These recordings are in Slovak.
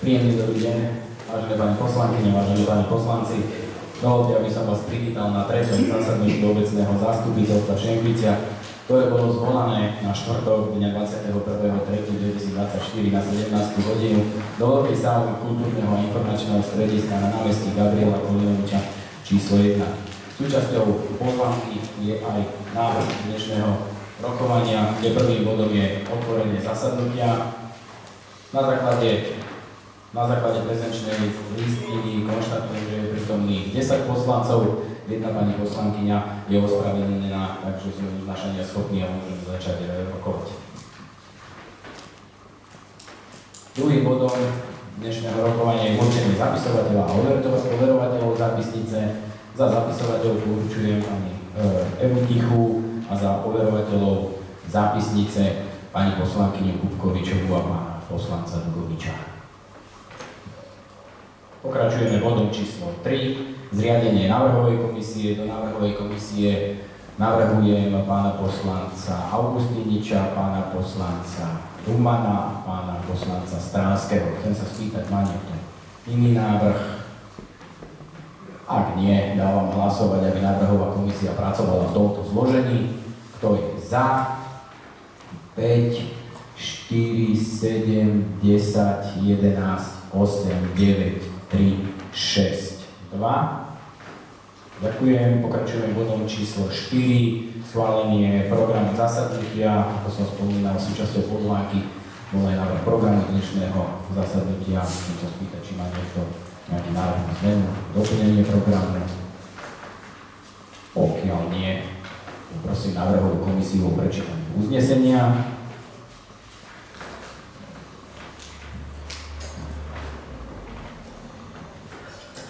Príjemný dobrý deň, vážené pani poslankyne, vážení páni poslanci. Dovolte, aby som vás privítal na 3. zasadnutí obecného zastupiteľstva v Šenkviciach, ktoré bolo zvolané na štvrtok dňa 21.3.2024 na 17. hodinu do veľkej sály kultúrneho a informačného strediska na námestí Gabriela Kolinoviča číslo 1. Súčasťou pozvánky je aj návrh dnešného rokovania, kde prvým bodom je otvorenie zasadnutia. Na základe prezenčnej listiny konštatujem, že je prítomných 10 poslancov, jedna pani poslankyňa je ospravedlnená, takže sme uznašania schopní a môžeme začať rokovať. Druhým bodom dnešného rokovania je určenie zapisovateľa a overovateľov zápisnice. Za zapisovateľov určujem pani Evu Tichú a za overovateľov zápisnice pani poslankyňu Kupkovičovú a pána poslanca Dugoviča. Pokračujeme bodom číslo 3, zriadenie návrhovej komisie. Do návrhovej komisie navrhujem pána poslanca Augustiniča, pána poslanca Rumana, pána poslanca Stráského. Chcem sa spýtať, má niekto iný návrh? Ak nie, dávam hlasovať, aby návrhová komisia pracovala v tomto zložení. Kto je za? 5, 4, 7, 10, 11, 8, 9, 3, 6, 2. Ďakujem. Pokračujeme bodom číslo 4. Schválenie programu zasadnutia. Ako som spomínal, súčasťou pozvánky bol aj návrh programu dnešného zasadnutia. Chcem sa spýtať, či má niekto nejaký návrh na zmenu, doplnenie programu. Pokiaľ nie, prosím návrhovú komisiu o prečítanie uznesenia.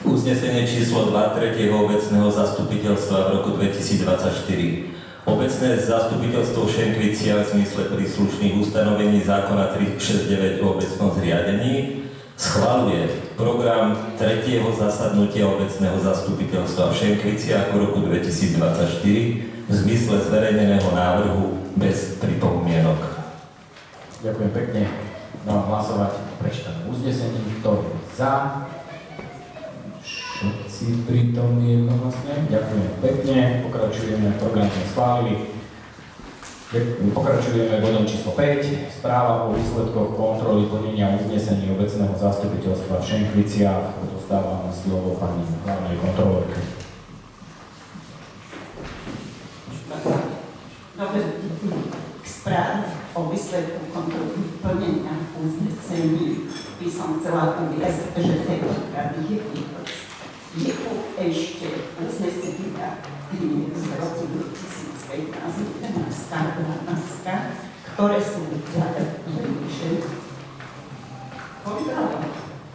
Uznesenie číslo 2 3. obecného zastupiteľstva v roku 2024. Obecné zastupiteľstvo v Šenkviciach v zmysle príslušných ustanovení zákona 369 o obecnom zriadení schvaľuje program 3. zasadnutia obecného zastupiteľstva v Šenkviciach v roku 2024 v zmysle zverejneného návrhu bez pripomienok. Ďakujem pekne. Dám hlasovať o prečítanom uznesení. Kto je za? Všetci prítomní jednohlasne. Ďakujem pekne. Pokračujeme, program sme schválili. Pokračujeme bodom číslo 5. Správa o výsledkoch kontroly plnenia uznesení obecného zastupiteľstva v Šenkviciach. Dostávam slovo pani hlavnej kontrolórke. Dobre, k správe o výsledku kontroly plnenia uznesení by som chcela uviesť, že tentokrát je výpočet. Je tu ešte uznesenia z roku 2015, 11, 12, ktoré sú vyššie. Kontrola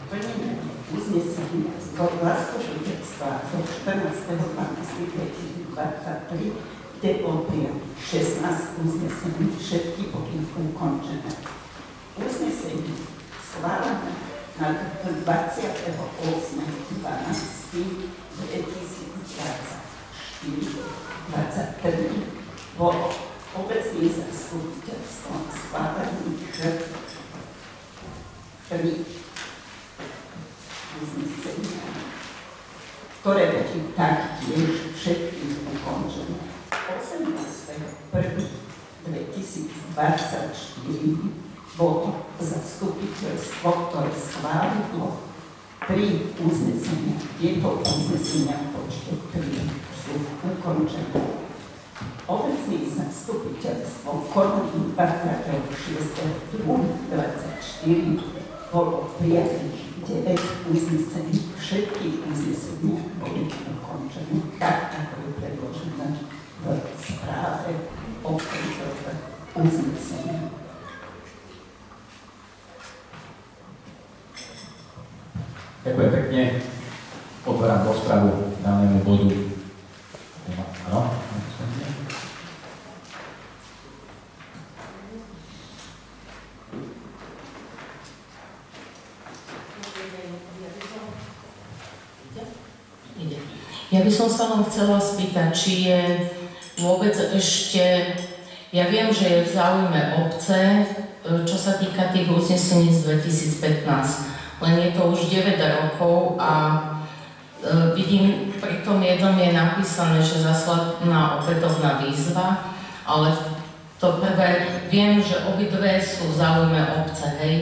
plnenia uznesenia z zastupiteľstva zo 14.12.2023, kde bol prijatý 16 uznesení, všetky boli ukončené. Uznesenie schválené na 28.12.2024 bolo obecným zastupiteľstvom schválených 3 uznesenia, ktoré boli taktiež všetkým ukončené. 18.1.2024 bolo zastupiteľstvo, ktoré schválilo 3 uznesenia. Tieto uznesenia v počte 3 sú ukončené. Obecné zastupiteľstvo konaním 26.2.24 bolo prijatých 9 uznesení. Všetky uznesenia boli ukončené, tak ako je predložené v správe o kontrole uznesení. Ďakujem pekne. Otváram rozpravu k danému bodu. Áno? Ja by som sa vám chcela spýtať, či je vôbec ešte, ja viem, že je v záujme obce, čo sa týka tých uznesení z 2015, len je to už 9 rokov a vidím, pri tom jednom je napísané, že zaslaná opätovná výzva, ale to prvé, viem, že obidve sú v záujme obce, hej,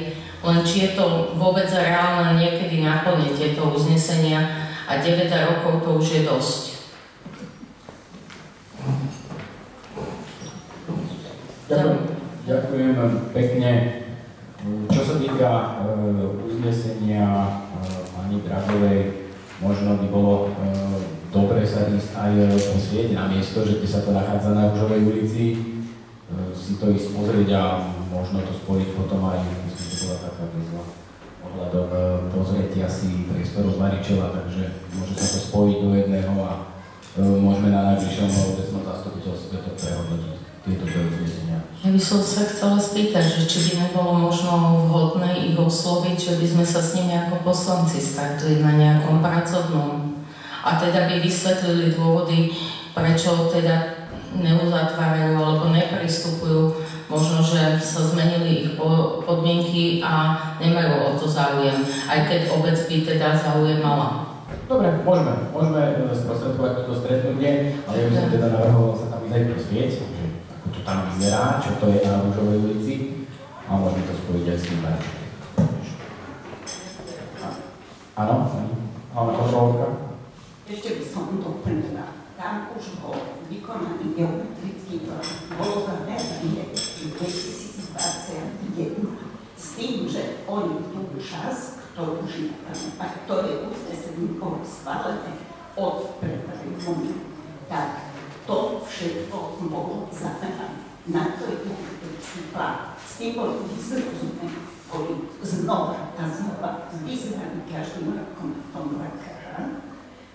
len či je to vôbec reálne niekedy naplniť tieto uznesenia a 9 rokov to už je dosť. Ďakujem pekne. Čo sa týka uznesenia pani Dragovej, možno by bolo dobre sa ísť aj posvieť na miesto, že kde sa to nachádza na Ružovej ulici, si to ísť pozrieť a možno to spojiť potom aj, myslím, že bola taká výzva ohľadom pozrietia si priestoru Maričela, takže môže sa to spojiť do jedného a môžeme na najbližšom obecnom zastupiteľstve to prehodnotiť, tieto dve uznesenia. Ja by som sa chcela spýtať, že či by nebolo možno vhodné ich osloviť, že by sme sa s nimi ako poslanci stretli na nejakom pracovnom a teda by vysvetlili dôvody, prečo teda neuzatvárajú alebo nepristupujú. Možno, že sa zmenili ich podmienky a nemajú o to záujem, aj keď obec by teda záujem mala. Dobre, môžeme sprostredkovať toto stretnutie, ale ja by som teda navrhoval sa tam ísť aj pozrieť, že ako to tam vyzerá, čo to je na Ružovej ulici a môžeme to spojiť aj s tým Maričom. Áno, kontrolórka. Ešte by som doplnila. Tam už bol vykonaný geometrický plán. Bolo zamerané 2021 s tým, že oni tú čas, ktorú žiadajú a ktoré uznesenie bolo schválené od predpredovania, tak to všetko bolo zamerané. Na to je geometrický plán. S tým boli vyzrozumení, boli znova a znova vyzvaní každým rokom v tom dvakrát,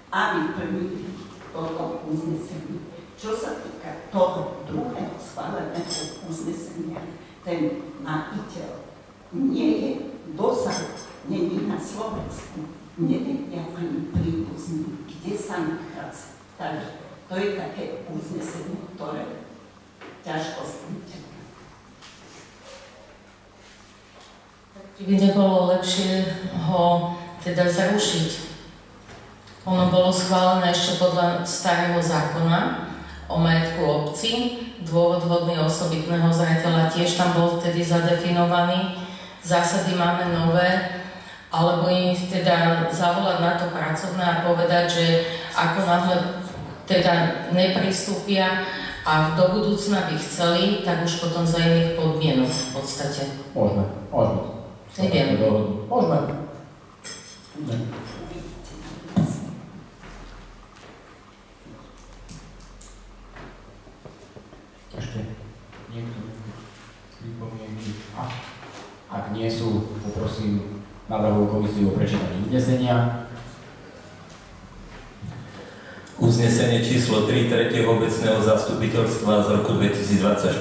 aby plnili toto uznesenie. Čo sa týka toho druhého schváleného uznesenia, ten majiteľ nie je dosah, nie je na Slovensku, nevedia ani príbuzní, kde sa nachádza. Takže to je také uznesenie, ktoré ťažko splniteľné. Či by nebolo lepšie ho teda zrušiť? Ono bolo schválené ešte podľa starého zákona o majetku obci. Dôvod hodný osobitného zreteľa tiež tam bol vtedy zadefinovaný. Zásady máme nové, alebo im teda zavolať na to pracovné a povedať, že ako náhle teda nepristúpia a do budúcna by chceli, tak už potom za iných podmienok v podstate. Môžeme. Neviem. Môžeme. Ešte niekto pripomienky? Ak nie sú, poprosím návrhovú komisiu o prečítanie uznesenia. Uznesenie číslo 3 3. obecného zastupiteľstva z roku 2024.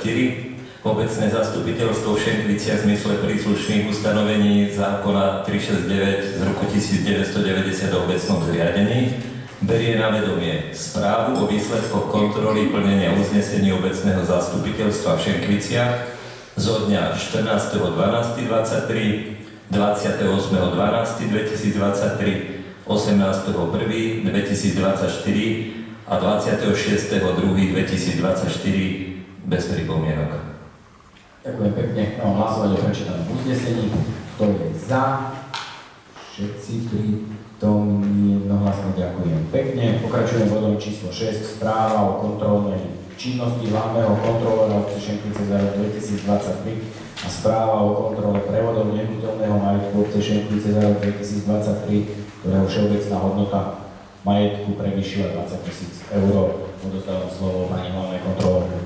Obecné zastupiteľstvo v Šenkviciach v zmysle príslušných ustanovení zákona 369 z roku 1990 o obecnom zriadení berie na vedomie správu o výsledkoch kontroly plnenia uznesení obecného zastupiteľstva v Šenkviciach zo dňa 14.12.23, 28.12.2023, 18.1.2024 a 26.2.2024 bez pripomienok. Ďakujem pekne. Hlasovať o prečítanom uznesení. Kto je za? Všetci prítomní jednohlasne ďakujem pekne. Pokračujem bodom číslo 6. Správa o kontrolnej činnosti hlavného kontrolóra obce Šenkvice za rok 2023 a správa o kontrole prevodov nehnuteľného majetku obce Šenkvice za rok 2023, ktorého všeobecná hodnota majetku prevýšila 20 000 eur. Odostávam slovo pani hlavnej kontrolórke.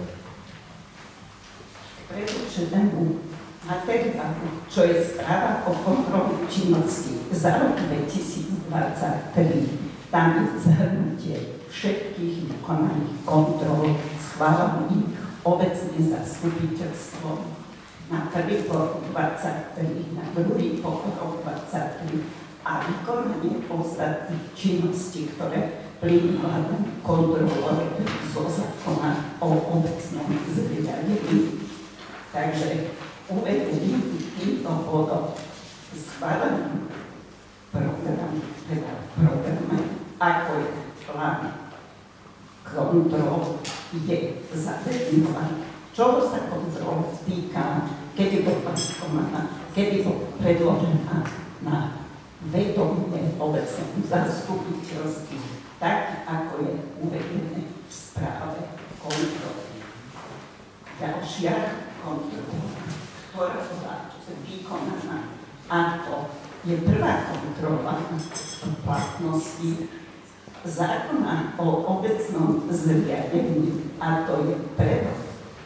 Predloženému materiálu, čo je správa o kontrole činnosti za rok 2023. Tam je zhrnutie všetkých vykonaných kontrol, schválených obecné zastupiteľstvo na prvý rok 23, na druhý rok 23 a vykonanie ostatných činností, ktoré plynula kontrolore zo zákona o obecnom zriadení. Takže uvedením týmto bodom schválený program, teda programe, ako je plán kontrol, je zadefinovaný, čo sa kontrol týka, kedy bol paskovaná, kedy bol predložená na vedomie obecného zastupiteľstvu, tak ako je uvedené v správe kontroly. Ďalšia kontrola, ktorá bola vykonaná, a to je prvá kontrola v platnosti zákona o obecnom zriadení, a to je prevod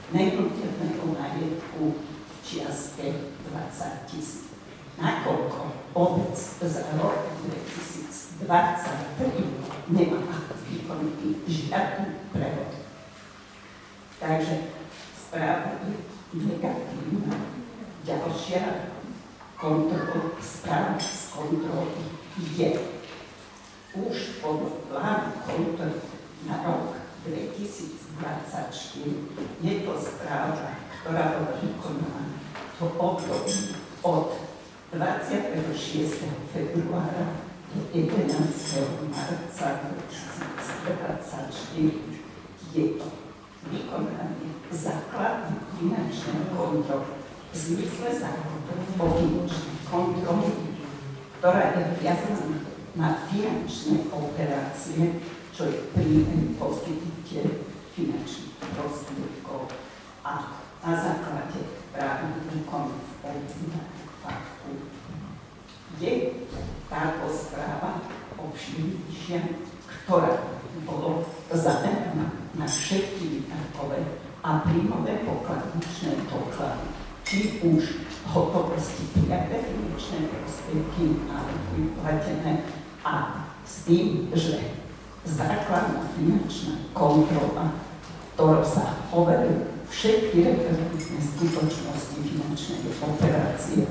nehnuteľného majetku v čiastke 20 000. Nakoľko obec za rok 2023 nemá vykonaný žiadny prevod. Takže správa je negatívna. Ďalšia správa z kontroly je už pod plánu kontroly na rok 2024. Je to správa, ktorá bola vykonaná v období od 26. februára do 11. marca 2024. Je to vykonanie základnej finančnej kontroly v zmysle zákona o finančnej kontrole, ktorá je viazaná na finančné operácie, čo je príjem poskytnutie finančných prostriedkov a na základe právnych úkonov obvinených faktu. Je táto správa obširnejšia, ktorá bolo zameraná na všetky výdavkové a príjmové pokladničné doklady, či už hotovosti prijaté finančné prostriedky alebo vyplatené, a s tým, že základná finančná kontrola, ktorou sa overujú všetky referentné skutočnosti finančnej operácie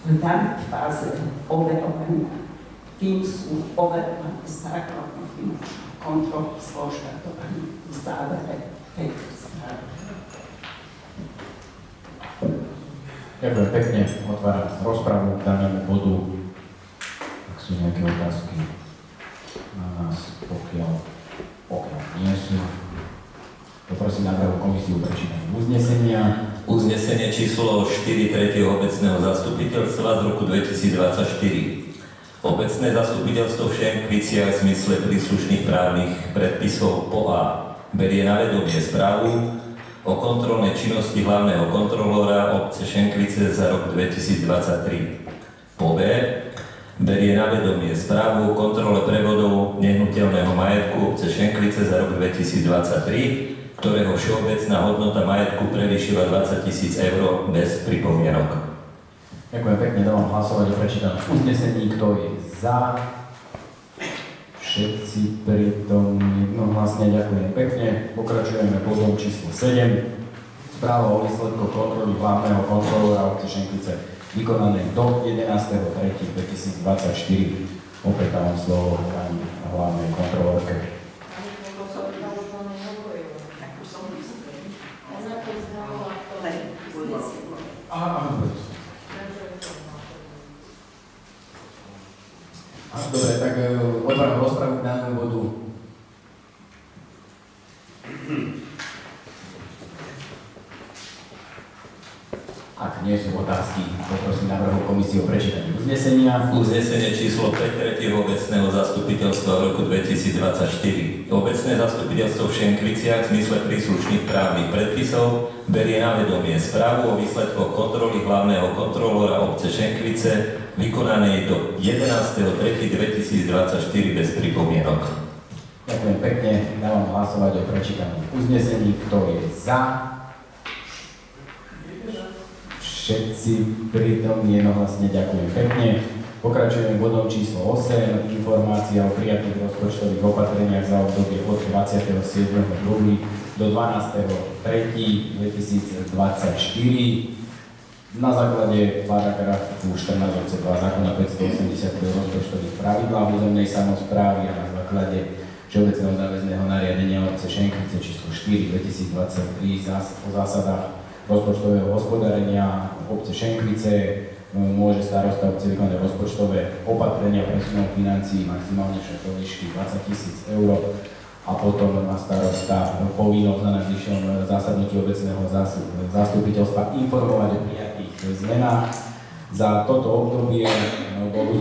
v danej fáze overovania, tým sú overované základná finančná kontrola skonštatované v závere tejto správy. Ďakujem pekne, otváram rozpravu k danému bodu. Ak sú nejaké otázky na nás, pokiaľ nie sú, poprosím návrhovú komisiu prečítať uznesenia. Uznesenie číslo 4 3. obecného zastupiteľstva z roku 2024. Obecné zastupiteľstvo v Šenkviciach v zmysle príslušných právnych predpisov po A berie na vedomie správu o kontrolnej činnosti hlavného kontrolóra obce Šenkvice za rok 2023. Po B berie na vedomie správu o kontrole prevodov nehnuteľného majetku obce Šenkvice za rok 2023, ktorého všeobecná hodnota majetku prevýšila 20 000 eur bez pripomienok. Ďakujem pekne, dávam hlasovať o prečítanom uznesení. Kto je za? Všetci pritom jednohlasne, ďakujem pekne. Pokračujeme bodom číslo 7. Správa o výsledkoch kontroly hlavného kontrolóra obce Šenkvice vykonané do 11.3.2024. Opäť dávam slovo pani hlavnej kontrolórke. Dobre, tak otváram rozpravu k danému bodu. Ak nie sú otázky, poprosím návrhovú komisiu o prečítanie uznesenia. Uznesenie číslo 5 3. obecného zastupiteľstva v roku 2024. Obecné zastupiteľstvo v Šenkviciach v zmysle príslušných právnych predpisov berie na vedomie správu o výsledkoch kontroly hlavného kontrolóra obce Šenkvice vykonanej do 11.3.2024 bez pripomienok. Ďakujem pekne, dávam hlasovať o prečítanom uznesení. Kto je za? Všetci pritom jednohlasne, ďakujem pekne. Pokračujeme bodom číslo 8, informácia o prijatých rozpočtových opatreniach za obdobie od 27.2. do 12.3.2024. Na základe paragrafu 14 odsek 2 zákona 580 rozpočtových pravidlá územnej samosprávy a na základe všeobecného záväzného nariadenia obce Šenkvice číslo 4 2023 o zásadách rozpočtového hospodárenia obce Šenkvice môže starosta obce vykonať rozpočtové opatrenia presunom financií maximálne však do výšky 20 000 eur a potom má starosta povinnosť na najbližšom zasadnutí obecného zastupiteľstva informovať o prijatých zmenách. Za toto obdobie bol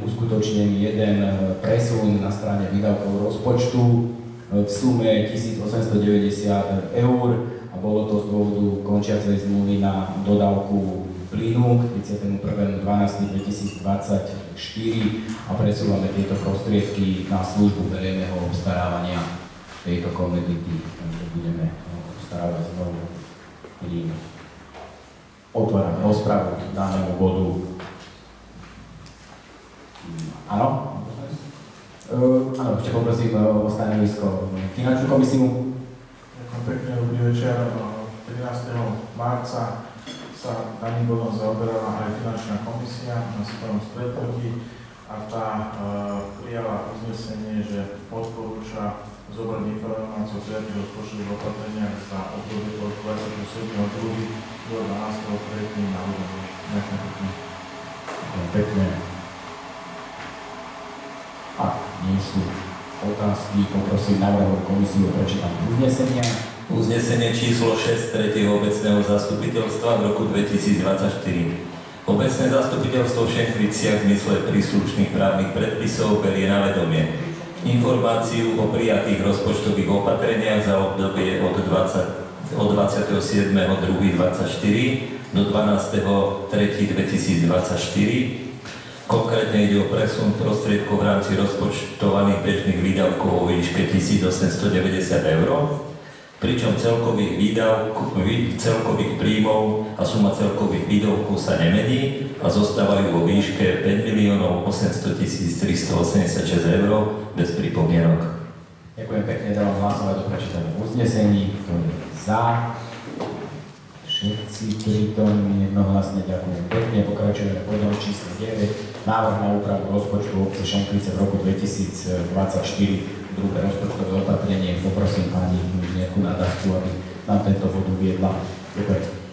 uskutočnený jeden presun na strane výdavkov rozpočtu v sume 1890 eur a bolo to z dôvodu končiacej zmluvy na dodávku plynu k 31.12.2024 a presúvame tieto prostriedky na službu verejného obstarávania tejto komodity, takže budeme obstarávať znovu plyn. Otváram rozpravu k danému bodu. Áno? Áno, ešte poprosím o stanovisko finančnú komisiu. Ďakujem pekne, dobrý večer. 13. marca sa daným bodom zaoberala aj finančná komisia na svojom stretnutí a tá prijala uznesenie, že odporúča zobrať informáciu o prijatých rozpočtových opatreniach za obdobie od 27.2. do 12.3. na úrovni. Ďakujem pekne. Ďakujem pekne. Ak nie sú otázky, poprosím návrhovú komisiu o prečítanie uznesenia. Uznesenie číslo 6 3. obecného zastupiteľstva v roku 2024. Obecné zastupiteľstvo v Šentviciach v zmysle príslušných právnych predpisov berie na vedomie informáciu o prijatých rozpočtových opatreniach za obdobie od 27.2.2024 do 12.3.2024. Konkrétne ide o presun prostriedkov v rámci rozpočtovaných bežných výdavkov o výške 1890 eur, pričom celkových príjmov a suma celkových výdavkov sa nemení a zostávajú vo výške 5 800 386 eur bez pripomienok. Ďakujem pekne, dávam hlasovať o prečítaní uznesení, ktorý je za. Všetci prítomní jednohlasne ďakujem pekne. Pokračujeme bodom číslo 9. Návrh na úpravu rozpočtu obce Šenkvice v roku 2024. Druhé rozpočtové opatrenie. Poprosím pani inžinierku Nadasku, aby nám tento bod uviedla. Ďakujem.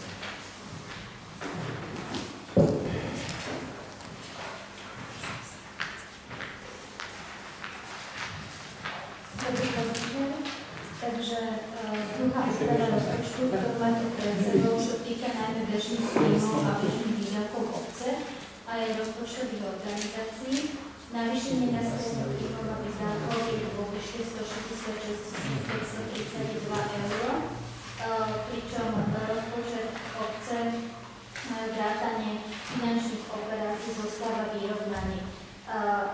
Takže druhá úprava rozpočtu, ktorú máte pred sebou, sa týka najmä bežných príjmov a bežných výdavkov obce a jej rozpočtových organizácií. Navýšenie na stranu príjmov a výdavkov je vo výške 166 532 eur, pričom rozpočet obce vrátane finančných operácií zostáva vyrovnaný.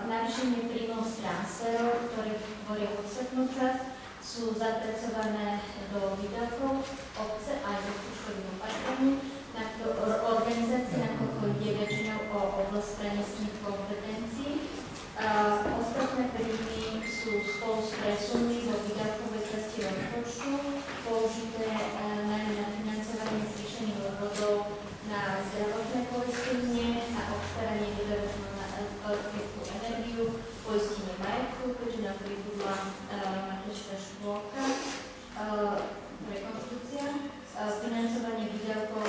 Navýšenie príjmov z transferov, ktoré tvoria podstatnú časť, sú zapracované do výdavkov obce aj rozpočtových opatrení, na organizácie, nakoľko ide väčšinou o oblasť premestných kompetencií. Ostatné príjmy sú spolu s presunmi vo výdavkovej časti rozpočtu, použité najmä na financovanie zvýšených odvodov na zdravotné poistenie, na obstaranie výdavkov na elektrickú energiu, poistenie majetku, keďže na pribudla mateřská škôlka, rekonštrukcia, financovanie výdavkov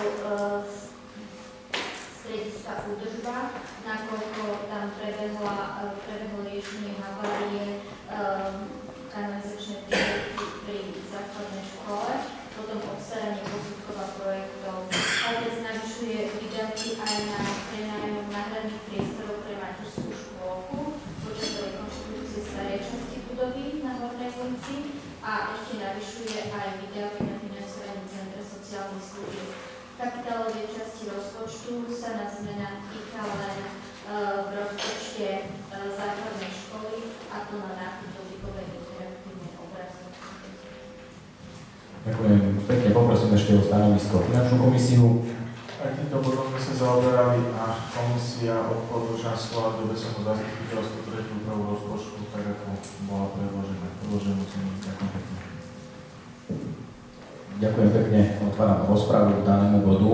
strediska údržba, nakoľko tam prebehlo riešenie havárie kanalizačnej prievodky pri základnej škole, potom obstaranie posudkov a projektov. Obec navyšuje výdavky aj na prenájom náhradných priestorov pre materskú škôlku počas rekonštrukcie starej časti budovy na Hornej ulici a ešte navyšuje aj výdavky na financovanie Centra sociálnych služieb. V kapitálovej časti rozpočtu sa na zmena týka len v rozpočte základnej školy, a to na nákup dotykové interaktívnej obrazovky. Ďakujem pekne, poprosím ešte o stanovisko finančnú komisiu. Aj týmto bodom sme sa zaoberali a komisia odporúča schváliť do obecného zastupiteľstva tretiu úpravu rozpočtu, tak ako bola predložená. Ďakujem pekne. Ďakujem pekne, otváram rozpravu k danému bodu.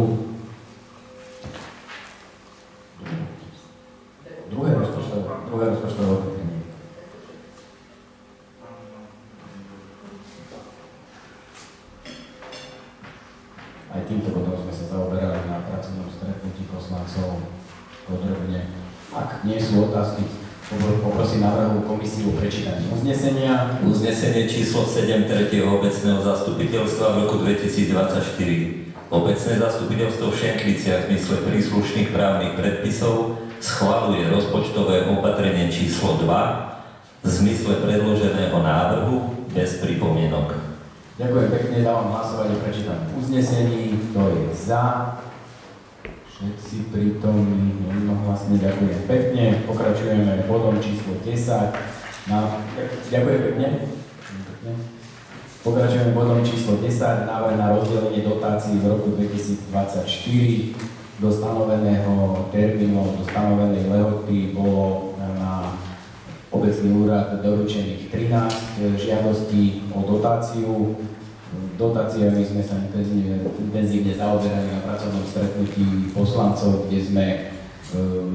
Druhé rozpočtové opatrenie. Aj týmto bodom sme sa zaoberali na pracovnom stretnutí poslancov podrobne. Ak nie sú otázky, poprosím návrhovú komisiu o prečítanie uznesenia. Uznesenie číslo 7 3. obecného zastupiteľstva v roku 2024. Obecné zastupiteľstvo v Šenkviciach v zmysle príslušných právnych predpisov schvaľuje rozpočtové opatrenie číslo 2 v zmysle predloženého návrhu bez pripomienok. Ďakujem pekne, dávam hlasovať o prečítaní uznesení. Kto je za? Všetci prítomní, jednohlasne, ďakujem pekne. Pokračujeme bodom číslo 10. Ďakujem pekne. Pokračujeme bodom číslo 10. Návrh na rozdelenie dotácií v roku 2024 do stanoveného termínu, do stanovenej lehoty bolo na obecný úrad doručených 13 žiadostí o dotáciu. Dotáciami sme sa intenzívne zaoberali na pracovnom stretnutí poslancov, kde sme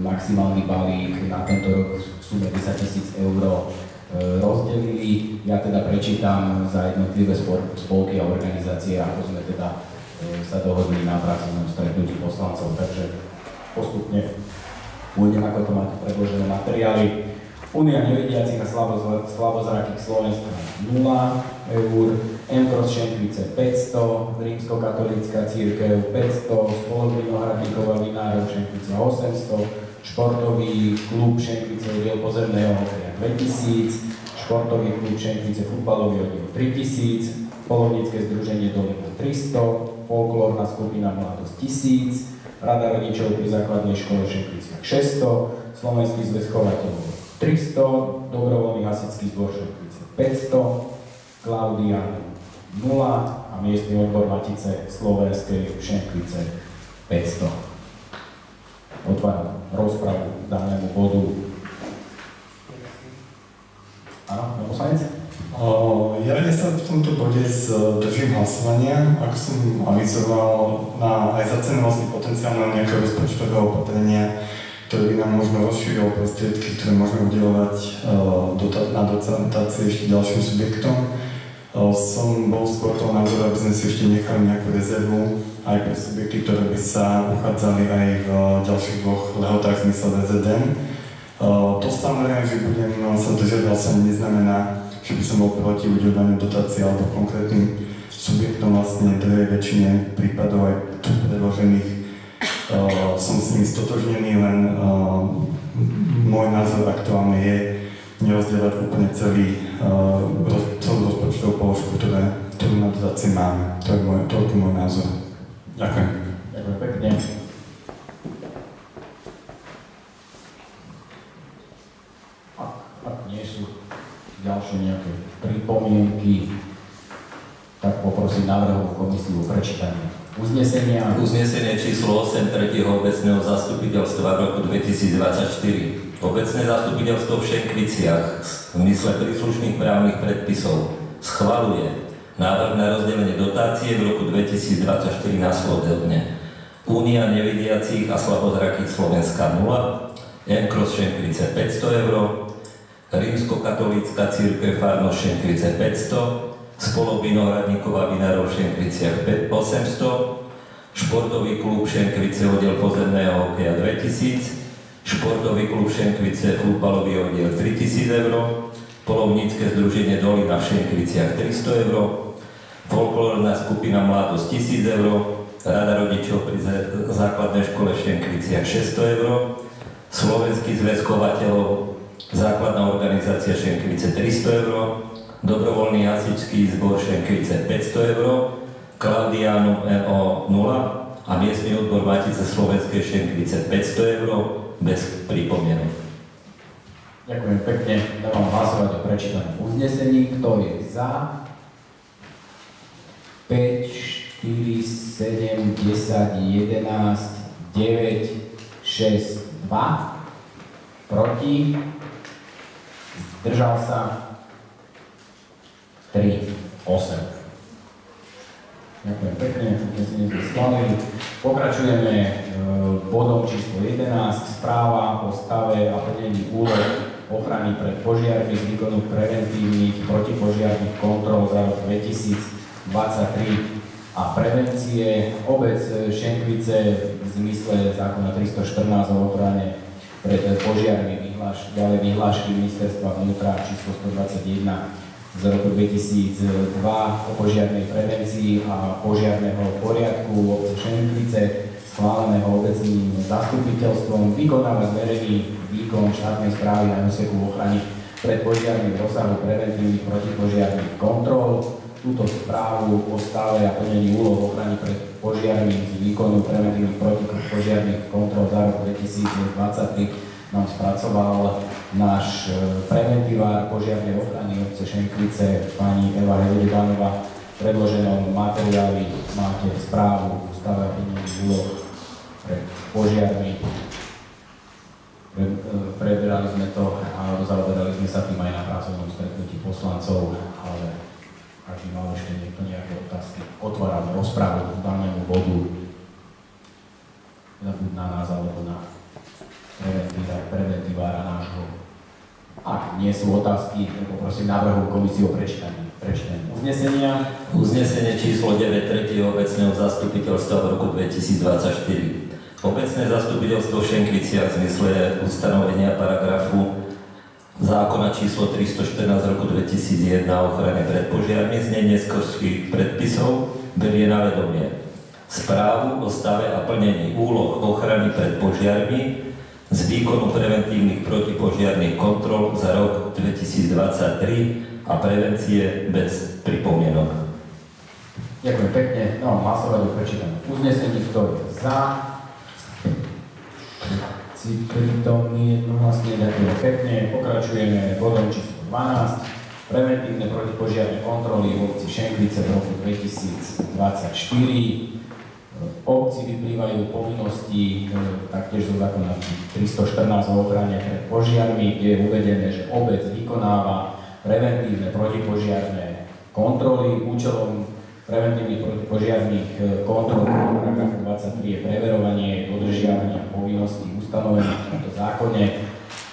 maximálny balík na tento rok v sume 10 000 eur rozdelili. Ja teda prečítam za jednotlivé spolky a organizácie, ako sme teda sa dohodli na pracovnom stretnutí poslancov. Takže postupne pôjdem, ako to máte predložené materiály. Únia nevidiacich a slabozrakých Slovenska 0 eur, M-Cross Šenkvice 500, Rímskokatolícka cirkev 500, Spolok vinohradníkov a vinárov Šenkvice 800, Športový klub Šenkvice oddiel pozemného hokeja 2000, Športový klub Šenkvice futbalový oddiel 3000, Polovnícke združenie Dolina 300, Folklórna skupina Mladosť 1000, Rada rodičov pri základnej škole Šenkviciach 600, Slovenský zväz chovateľov 300, Dobrovoľný hasičský zbor Šenkvice 500, Klaudia 0 a miestny odbor Matice slovenskej Šenkvice 500. Otváram rozpravu k danému bodu. Áno, pán poslanec? Ja sa v tomto bode držím hlasovania, ako som avizoval aj za cenu vlastne potenciálneho nejakého rozpočtového opatrenia, ktoré by nám možno rozšírilo prostriedky, ktoré môžeme udeľovať na dotácie ešte ďalším subjektom. Som bol skôr toho názoru, aby sme si ešte nechali nejakú rezervu aj pre subjekty, ktoré by sa uchádzali aj v ďalších dvoch lehotách v zmysle VZN. To samozrejme, že budem sa držať vlastne neznamená, že by som bol proti udeľovaniu dotácií alebo konkrétnym subjektom vlastne druhej väčšine prípadov aj tu predložených som s nimi stotožnený, len môj názor aktuálne je nerozdielovať úplne celú rozpočtovú položku, ktorú na dotácii máme. To je môj názor. Ďakujem. Ďakujem pekne. Ak nie sú ďalšie nejaké pripomienky, tak poprosím návrhovú komisiu o prečítanie uznesenia. Uznesenie číslo 8 3. obecného zastupiteľstva v roku 2024. Obecné zastupiteľstvo v Šenkviciach v zmysle príslušných právnych predpisov schvaľuje návrh na rozdelenie dotácie v roku 2024 následovne. Únia nevidiacich a slabozrakých Slovenska 0, M-Cross Šenkvice 500 eur, Rímskokatolícka cirkev farnosť Šenkvice 500, Spolok vinohradníkov a vinárov v Šenkviciach 800, Športový klub Šenkvice oddiel pozemného hokeja 2000, Športový klub Šenkvice futbalový oddiel 3000 eur, Polovnícke združenie Dolina v Šenkviciach 300 eur, Folklórna skupina Mladosť 1000 eur, Rada rodičov pri základnej škole v Šenkviciach 600 eur, Slovenský zväz chovateľov, základná organizácia Šenkvice 300 eur, Dobrovoľný hasičský zbor Šenkvice 500 eur, Klaudianum NO 0 a miestny odbor Matice slovenskej Šenkvice 500 eur bez pripomienok. Ďakujem pekne. Dávam hlasovať o prečítanom uznesení. Kto je za? 5, 4, 7, 10, 11, 9, 6, 2. Proti? Zdržal sa? 3, 8. Ďakujem pekne, uznesenie sme schválili. Pokračujeme bodom číslo 11, správa o stave a plnení úloh ochrany pred požiarmi z výkonu preventívnych protipožiarnych kontrol za rok 2023. a prevencie. Obec Šenkvice v zmysle zákona 314 o ochrane pred požiarmi, ďalej vyhlášky Ministerstva vnútra číslo 121 z roku 2002 o požiarnej prevencii a požiarného poriadku obce Šenkvice, schváleného obecným zastupiteľstvom, vykonáva zverený výkon štátnej správy na úseku ochrany pred požiarmi v rozsahu preventívnych protipožiarnych kontrol. Túto správu o stave a plnení úloh ochrany pred požiarmi z výkonu preventívnych protipožiarnych kontrol za rok 2023 nám spracoval náš preventívár požiarnej ochrany obce Šenkvice, pani Eva Hevedebanová. V predloženom materiáli máte správu o stave a plnení úloh pred požiarmi. Preberali sme to a zaoberali sme sa tým aj na pracovnom stretnutí poslancov, ale ak by mal ešte niekto nejaké otázky, otváram rozprávu k danému bodu, buď na nás alebo na preventívára nášho. Ak nie sú otázky, poprosím návrhu komisiu o prečítanie uznesenia. Uznesenie číslo 9 3. obecného zastupiteľstva v roku 2024. Obecné zastupiteľstvo v Šenkviciach v zmysle ustanovenia paragrafu zákona číslo 314 roku 2001 o ochrane pred požiarmi znenie skorských predpisov berie na vedomie správu o stave a plnení úloh ochrany pred požiarmi z výkonu preventívnych protipožiarnych kontrol za rok 2023 a prevencie bez pripomienok. Ďakujem pekne. No, hlasovať o prečítanom uznesení, kto je za. Prítomný jednohlasne, ďakujem pekne. Pokračujeme bodom číslo 12. Preventívne protipožiarne kontroly v obci Šenkvice v roku 2024. Obci vyplývajú povinnosti taktiež zo zákona 314 o ochrane pred požiarmi, kde je uvedené, že obec vykonáva preventívne protipožiarne kontroly. Účelom preventívnych protipožiarnych kontrol paragrafu 23 je preverovanie dodržiavania povinností ustanovených v tomto zákone,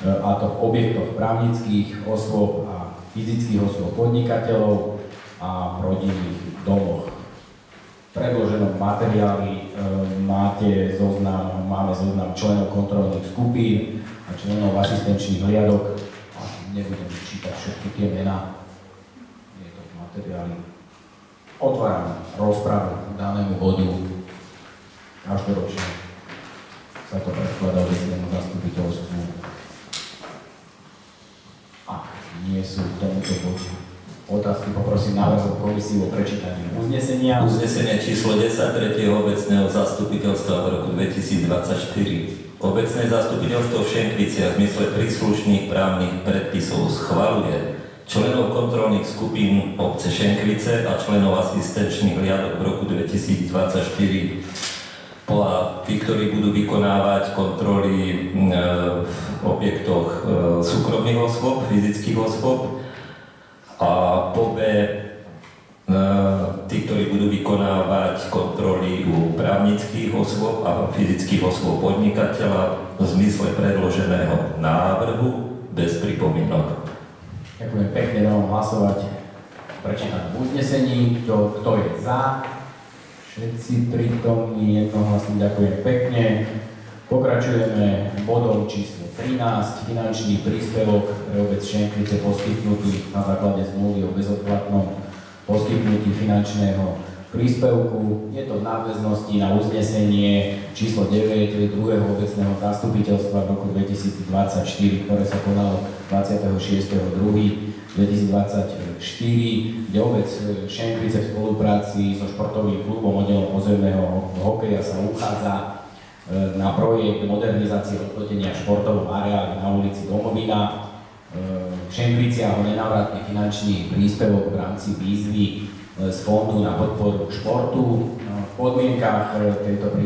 a to v objektoch právnických osôb a fyzických osôb podnikateľov a v rodinných domoch. V predloženom materiáli máme zoznam členov kontrolných skupín a členov asistenčných hliadok. Nebudem čítať všetky tie mená, je to v materiáli. Otváram rozpravu k danému bodu. Každoročne sa to predkladá obecnému zastupiteľstvu. Ak nie sú k tomuto bodu otázky, poprosím návrhu komisiu o prečítanie uznesenia. Uznesenie číslo 10 3. obecného zastupiteľstva v roku 2024. Obecné zastupiteľstvo v Šenkviciach v zmysle príslušných právnych predpisov schvaľuje členov kontrolných skupín obce Šenkvice a členov asistenčných hliadok v roku 2024. Tí, ktorí budú vykonávať kontroly v objektoch súkromných osôb, fyzických osôb, a po B, tí, ktorí budú vykonávať kontroly u právnických osôb a fyzických osôb podnikateľa v zmysle predloženého návrhu bez pripomienok. Ďakujem pekne, dávam hlasovať v prečítanom uznesení. Kto je za? Všetci prítomní jednohlasne, ďakujem pekne. Pokračujeme bodom číslo 13. Finančný príspevok pre obec Šenkvice poskytnutý na základe zmluvy o bezodplatnom poskytnutí finančného príspevku. Je to v nadväznosti na uznesenie číslo 9 druhého obecného zastupiteľstva v roku 2024, ktoré sa konalo 26.2.2024, kde obec Šenkvice v spolupráci so športovým klubom oddelom pozemného hokeja sa uchádza na projekt modernizácie odplotenia športového areálu na ulici Domovina. Šenkvicia o nenávratný finančný príspevok v rámci výzvy z Fondu na podporu športu. V podmienkach tejto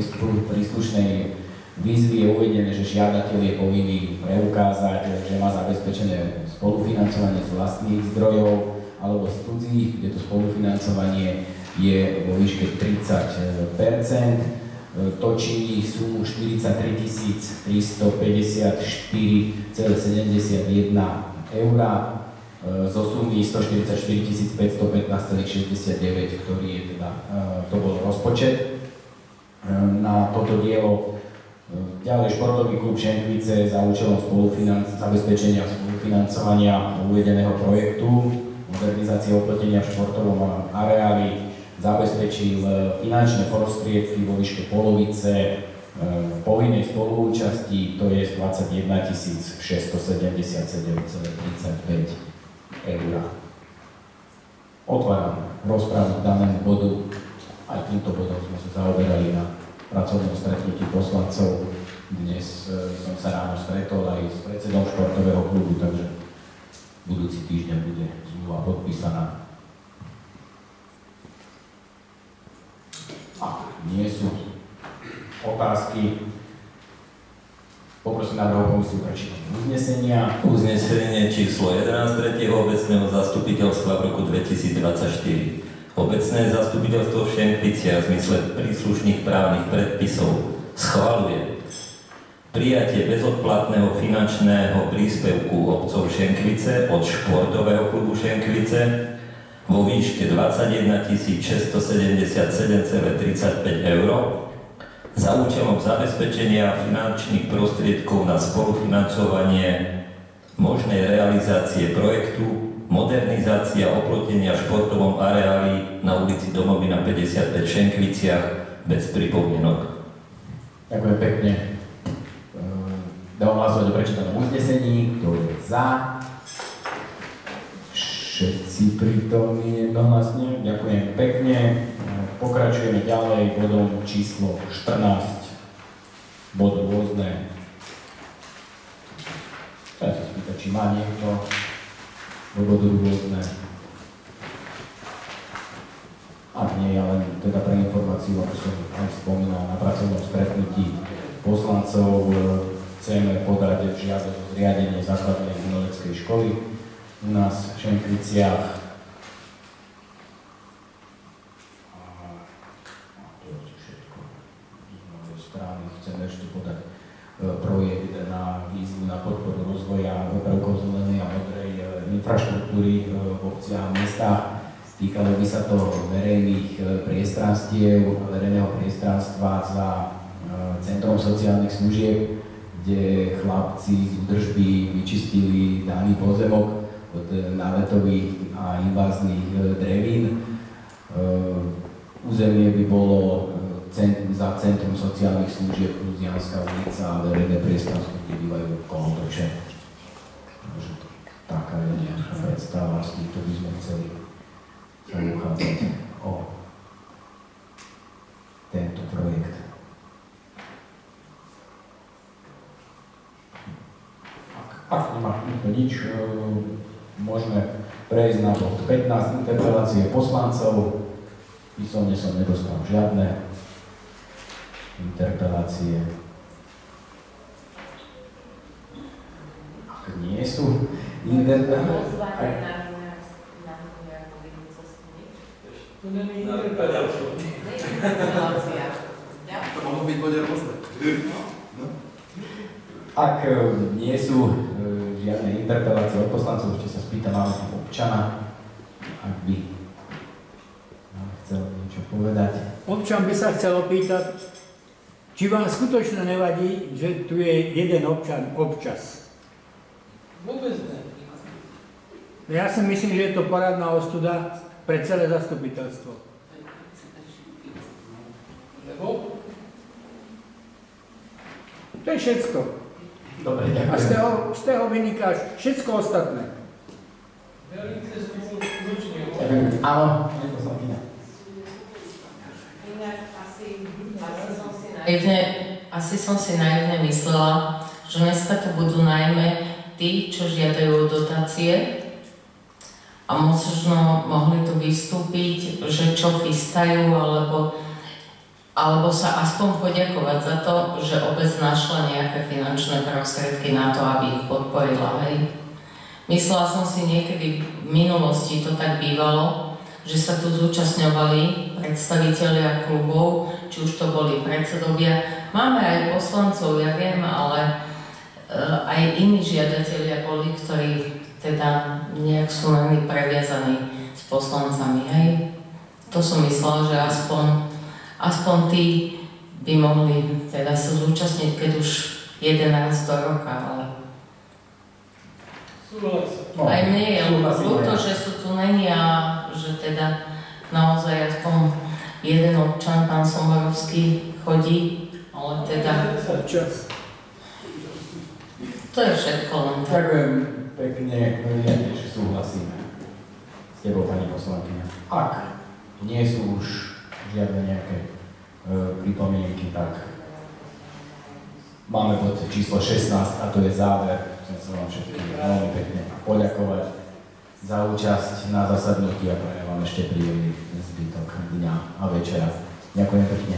príslušnej výzvy je uvedené, že žiadateľ je povinný preukázať, že má zabezpečené spolufinancovanie z vlastných zdrojov alebo z cudzích, kde to spolufinancovanie je vo výške 30%. To činí sumu 43 354,71 €. zo sumy 144 515,69, ktorý je teda, to bol rozpočet na toto dielo. Ďalej športový klub Šenkvice za účelom zabezpečenia spolufinancovania uvedeného projektu modernizácie oplotenia v športovom areáli zabezpečil finančné prostriedky vo výške polovice povinnej spoluúčasti, to je 21 677,35 eur. Otváram rozprávu k danému bodu. Aj týmto bodom sme sa zaoberali na pracovnom stretnutí poslancov. Dnes som sa ráno stretol aj s predsedom športového klubu, takže budúci týždeň bude zmluva podpísaná. Ak nie sú otázky, poprosím návrhovú komisiu prečítať uznesenia. Uznesenie číslo 11 3. obecného zastupiteľstva v roku 2024. Obecné zastupiteľstvo v Šenkviciach v zmysle príslušných právnych predpisov schvaľuje prijatie bezodplatného finančného príspevku obcov Šenkvice od športového klubu Šenkvice vo výške 21 677,35 eur za účelom zabezpečenia finančných prostriedkov na spolufinancovanie možnej realizácie projektu modernizácia oplotenia v športovom areáli na ulici Domovina 55 v Šenkviciach bez pripomienok. Ďakujem pekne. Dávam hlasovať o prečítanom uznesení. Kto je za? Všetci prítomní jednohlasne. Ďakujem pekne. Pokračujeme ďalej bodom číslo 14. Bod rôzne. Chcem sa spýtať, či má niekto do bodu rôzne. Ak nie, ale teda pre informáciu, ako som aj spomínal, na pracovnom stretnutí poslancov chceme podať žiadosť o zriadenie základnej umeleckej školy u nás v Šenkviciach. Chceme ešte podať projekt na výzvu na podporu rozvoja prvkov zelenej a modrej infraštruktúry v obciach a mestách. Týkalo by sa to verejných priestranstiev, verejného priestranstva za Centrom sociálnych služieb, kde chlapci z údržby vyčistili daný pozemok od náletových a inváznych drevín. Územie by bolo za Centrum sociálnych služieb plus Janská ulica a verejné priestranstvo, kde bývajú kolotoče. Takže taká je nejaká predstava, s týmto by sme chceli sa uchádzať o tento projekt. Ak nemá nikto nič, môžeme prejsť na bod 15, interpelácie poslancov. Písomne som nedostal žiadne interpelácie. Ak nie sú interpelácie... To mohlo byť bode rôzne. Ak nie sú žiadne interpelácie od poslancov, ešte sa spýtam občana, ak by chcel niečo povedať. Občan by sa chcel opýtať, či vám skutočne nevadí, že tu je jeden občan občas? Vôbec ne. Ja si myslím, že je to parádna ostuda pre celé zastupiteľstvo. Lebo? To je všetko. Dobre, ďakujem. A z toho vyniká všetko ostatné. Veľmi cez to skutočne. Áno, je to Slavina. Asi som si naivne myslela, že dneska to budú najmä tí, čo žiadajú dotácie a možno mohli tu vystúpiť, že čo chystajú, alebo sa aspoň poďakovať za to, že obec našla nejaké finančné prostriedky na to, aby ich podporila. Hej. Myslela som si niekedy v minulosti, to tak bývalo, že sa tu zúčastňovali predstavitelia klubov, či už to boli predsedovia. Máme aj poslancov, ja viem, ale aj iní žiadatelia boli, ktorí teda nejak sú len previazaní s poslancami, hej. To som myslela, že aspoň tí by mohli teda sa zúčastniť, keď už jeden raz do roka, ale... Aj mne je ľúto, že sú tu není a že teda naozaj aspoň jeden občan, pán Somorovský, chodí, ale teda... To je všetko len tak. Ďakujem pekne, ja tiež súhlasím s tebou, pani poslankyňa. Ak nie sú už žiadne nejaké pripomienky, tak máme bod číslo 16 a to je záver. Chcem sa vám všetkým veľmi pekne poďakovať za účasť na zasadnutí a prajem vám ešte príjemný zbytok dňa a večera. Ďakujem pekne.